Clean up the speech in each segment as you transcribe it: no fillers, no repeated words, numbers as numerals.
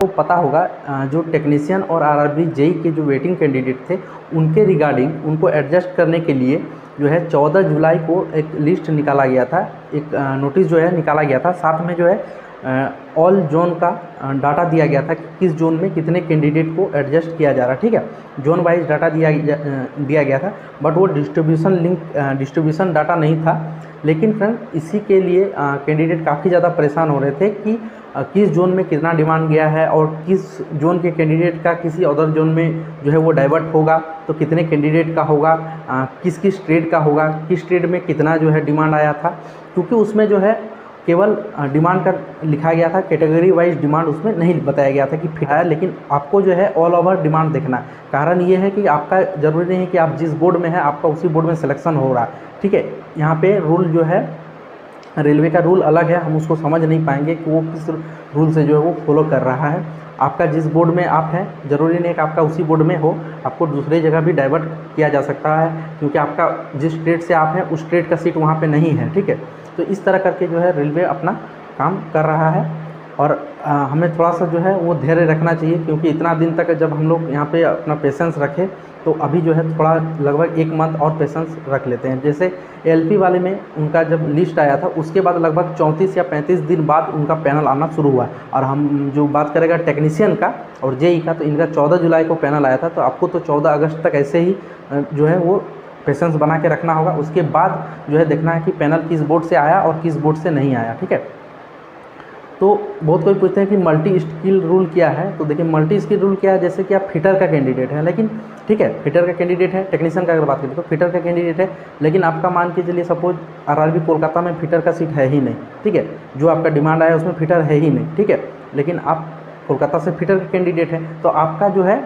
को पता होगा जो टेक्नीशियन और आरआरबी जेई के जो वेटिंग कैंडिडेट थे उनके रिगार्डिंग उनको एडजस्ट करने के लिए जो है 14 जुलाई को एक लिस्ट निकाला गया था, एक नोटिस जो है निकाला गया था। साथ में जो है ऑल जोन का डाटा दिया गया था कि किस जोन में कितने कैंडिडेट को एडजस्ट किया जा रहा है, ठीक है। जोन वाइज डाटा दिया गया था, बट वो डिस्ट्रीब्यूशन डाटा नहीं था। लेकिन फ्रेंड इसी के लिए कैंडिडेट काफ़ी ज़्यादा परेशान हो रहे थे कि किस जोन में कितना डिमांड गया है और किस जोन के कैंडिडेट का किसी अदर जोन में जो है वो डाइवर्ट होगा तो कितने कैंडिडेट का होगा, किस किस ट्रेड का होगा, किस ट्रेड में कितना जो है डिमांड आया था। क्योंकि उसमें जो है केवल डिमांड का लिखा गया था, कैटेगरी वाइज डिमांड उसमें नहीं बताया गया था कि फिट है, लेकिन आपको जो है ऑल ओवर डिमांड देखना है। कारण ये है कि आपका ज़रूरी नहीं है कि आप जिस बोर्ड में है आपका उसी बोर्ड में सिलेक्शन हो रहा है, ठीक है। यहाँ पे रूल जो है रेलवे का रूल अलग है, हम उसको समझ नहीं पाएंगे कि वो किस रूल से जो है वो फॉलो कर रहा है। आपका जिस बोर्ड में आप हैं ज़रूरी नहीं कि आपका उसी बोर्ड में हो, आपको दूसरे जगह भी डाइवर्ट किया जा सकता है, क्योंकि आपका जिस स्टेट से आप हैं उस स्टेट का सीट वहाँ पे नहीं है, ठीक है। तो इस तरह करके जो है रेलवे अपना काम कर रहा है और हमें थोड़ा सा जो है वो धैर्य रखना चाहिए, क्योंकि इतना दिन तक जब हम लोग यहाँ पे अपना पेशेंस रखें तो अभी जो है थोड़ा लगभग 1 मंथ और पेशेंस रख लेते हैं। जैसे एलपी वाले में उनका जब लिस्ट आया था उसके बाद लगभग 34 या 35 दिन बाद उनका पैनल आना शुरू हुआ है। और हम जो बात करेगा टेक्नीशियन का और जेई का, तो इनका 14 जुलाई को पैनल आया था, तो आपको तो 14 अगस्त तक ऐसे ही जो है वो पेशेंस बना के रखना होगा। उसके बाद जो है देखना है कि पैनल किस बोर्ड से आया और किस बोर्ड से नहीं आया, ठीक है। तो बहुत कोई पूछते हैं कि मल्टी स्किल रूल क्या है, तो देखिए मल्टी स्किल रूल क्या है, जैसे कि आप फिटर का कैंडिडेट है, लेकिन ठीक है फिटर का कैंडिडेट है, टेक्नीशियन का अगर बात करें तो फिटर का कैंडिडेट है, लेकिन आपका मान के चलिए सपोज आरआरबी कोलकाता में फिटर का सीट है ही नहीं, ठीक है। जो आपका डिमांड आया उसमें फिटर है ही नहीं, ठीक है, लेकिन आप कोलकाता से फिटर का कैंडिडेट है, तो आपका जो है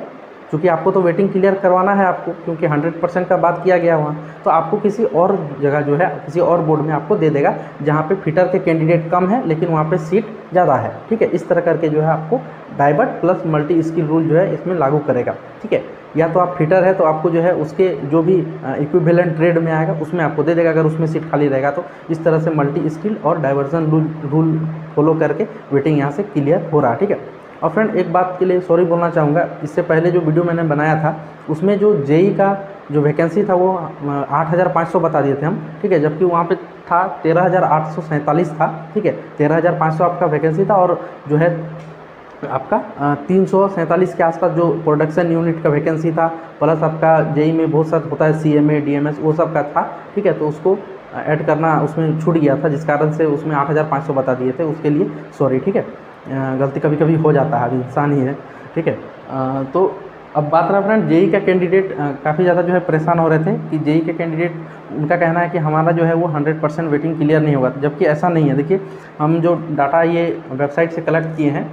क्योंकि आपको तो वेटिंग क्लियर करवाना है आपको, क्योंकि 100% का बात किया गया वहाँ, तो आपको किसी और जगह जो है किसी और बोर्ड में आपको दे देगा जहाँ पे फिटर के कैंडिडेट कम है लेकिन वहाँ पे सीट ज़्यादा है, ठीक है। इस तरह करके जो है आपको divert plus multi skill rule जो है इसमें लागू करेगा, ठीक है। या तो आप फिटर है तो आपको जो है उसके जो भी इक्विवेलेंट ट्रेड में आएगा उसमें आपको दे देगा अगर उसमें सीट खाली रहेगा तो। इस तरह से मल्टी स्किल और डाइवर्जन रूल फॉलो करके वेटिंग यहाँ से क्लियर हो रहा है, ठीक है। और फ्रेंड एक बात के लिए सॉरी बोलना चाहूँगा, इससे पहले जो वीडियो मैंने बनाया था उसमें जो जेई का जो वैकेंसी था वो 8,500 बता दिए थे हम, ठीक है, जबकि वहाँ पे था 13,847 था, ठीक है। 13,500 आपका वैकेंसी था और जो है आपका 347 के आसपास जो प्रोडक्शन यूनिट का वैकेंसी था, प्लस आपका जेई में बहुत सारा होता है CMA DMS वो सब का था, ठीक है। तो उसको ऐड करना उसमें छूट गया था, जिस कारण से उसमें 8,500 बता दिए थे, उसके लिए सॉरी, ठीक है। गलती कभी कभी हो जाता है, अभी इंसान ही है, ठीक है। तो अब बात रहा फ्रेंड जेई का कैंडिडेट काफ़ी ज़्यादा जो है परेशान हो रहे थे कि जेई के कैंडिडेट उनका कहना है कि हमारा जो है वो 100% वेटिंग क्लियर नहीं होगा, जबकि ऐसा नहीं है। देखिए हम जो डाटा ये वेबसाइट से कलेक्ट किए हैं,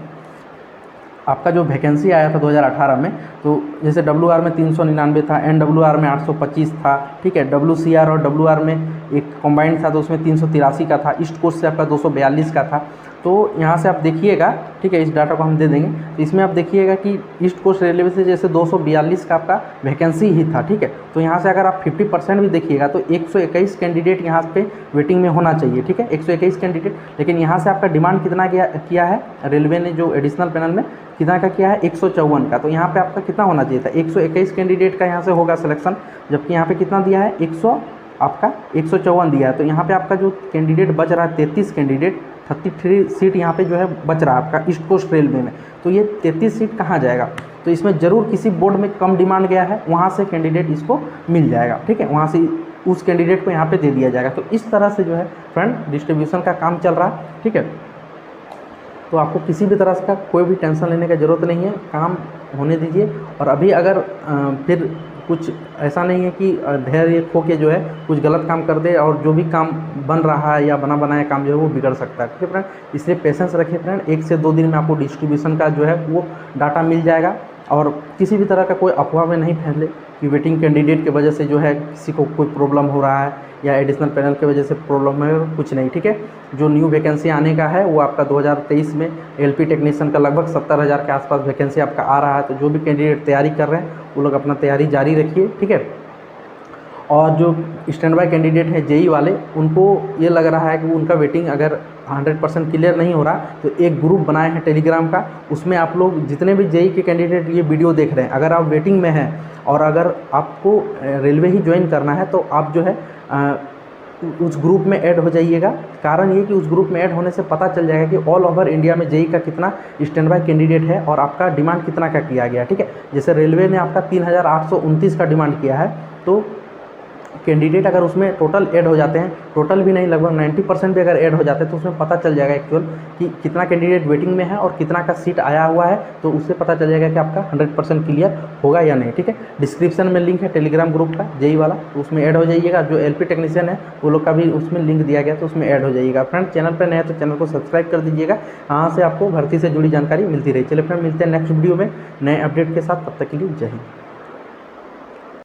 आपका जो वैकेंसी आया था 2018 में, तो जैसे WR में 399 था, NWR में 825 था, ठीक है। WCR और WR में एक कॉम्बाइंड था तो उसमें 383 का था, ईस्ट कोस्ट से आपका 242 का था। तो यहाँ से आप देखिएगा, ठीक है, इस डाटा को हम दे देंगे, तो इसमें आप देखिएगा कि ईस्ट कोस्ट रेलवे से जैसे 242 का आपका वैकेंसी ही था, ठीक है। तो यहाँ से अगर आप 50% भी देखिएगा तो 121 कैंडिडेट यहाँ पे वेटिंग में होना चाहिए, ठीक है, 121 कैंडिडेट। लेकिन यहाँ से आपका डिमांड कितना किया है रेलवे ने जो एडिशनल पैनल में कितना का किया है, 154 का। तो यहाँ पे आपका कितना होना चाहिए था, 121 कैंडिडेट का यहाँ से होगा सिलेक्शन, जबकि यहाँ पे कितना दिया है, 154 दिया है। तो यहाँ पे आपका जो कैंडिडेट बच रहा है 33 कैंडिडेट, 33 सीट यहाँ पे जो है बच रहा है आपका ईस्ट कोस्ट रेलवे में। तो ये 33 सीट कहाँ जाएगा, तो इसमें ज़रूर किसी बोर्ड में कम डिमांड गया है, वहाँ से कैंडिडेट इसको मिल जाएगा, ठीक है, वहाँ से उस कैंडिडेट को यहाँ पे दे दिया जाएगा। तो इस तरह से जो है फ्रेंड डिस्ट्रीब्यूशन का काम चल रहा है, ठीक है। तो आपको किसी भी तरह का कोई भी टेंशन लेने की ज़रूरत नहीं है, काम होने दीजिए। और अभी अगर फिर कुछ ऐसा नहीं है कि धैर्य खो के जो है कुछ गलत काम कर दे और जो भी काम बन रहा है या बना बनाया काम जो है वो बिगड़ सकता है, ठीक है फ्रेंड। इसलिए पेशेंस रखिए फ्रेंड, 1 से 2 दिन में आपको डिस्ट्रीब्यूशन का जो है वो डाटा मिल जाएगा। और किसी भी तरह का कोई अफवाह में नहीं फैले कि वेटिंग कैंडिडेट की वजह से जो है किसी को कोई प्रॉब्लम हो रहा है या एडिशनल पैनल की वजह से प्रॉब्लम है, कुछ नहीं, ठीक है। जो न्यू वैकेंसी आने का है वो आपका 2023 में LP टेक्नीशियन का लगभग 70,000 के आसपास वैकेंसी आपका आ रहा है। तो जो भी कैंडिडेट तैयारी कर रहे हैं वो लोग अपना तैयारी जारी रखिए, ठीक है। और जो स्टैंड बाय कैंडिडेट हैं जेई वाले, उनको ये लग रहा है कि उनका वेटिंग अगर 100% क्लियर नहीं हो रहा, तो एक ग्रुप बनाए हैं टेलीग्राम का, उसमें आप लोग जितने भी जेई के कैंडिडेट ये वीडियो देख रहे हैं, अगर आप वेटिंग में हैं और अगर आपको रेलवे ही ज्वाइन करना है, तो आप जो है उस ग्रुप में ऐड हो जाइएगा। कारण ये कि उस ग्रुप में ऐड होने से पता चल जाएगा कि ऑल ओवर इंडिया में जेई का कितना स्टैंड बाय कैंडिडेट है और आपका डिमांड कितना का किया गया, ठीक है। जैसे रेलवे ने आपका 3829 का डिमांड किया है, तो कैंडिडेट अगर उसमें टोटल ऐड हो जाते हैं, टोटल भी नहीं लगभग 90% भी अगर ऐड हो जाते हैं, तो उसमें पता चल जाएगा एक्चुअल कि कितना कैंडिडेट वेटिंग में है और कितना का सीट आया हुआ है, तो उससे पता चल जाएगा कि आपका 100% क्लियर होगा या नहीं, ठीक है। डिस्क्रिप्शन में लिंक है टेलीग्राम ग्रुप का जेई वाला, तो उसमें ऐड हो जाइएगा। जो एलपी टेक्नीशियन है वो लोग का भी उसमें लिंक दिया गया, तो उसमें ऐड हो जाइएगा। फ्रेंड चैनल पर नए हैं तो चैनल को सब्सक्राइब कर दीजिएगा, यहाँ से आपको भर्ती से जुड़ी जानकारी मिलती रही। चलिए फ्रेंड मिलते हैं नेक्स्ट वीडियो में नए अपडेट के साथ, तब तक के लिए जय हिंद।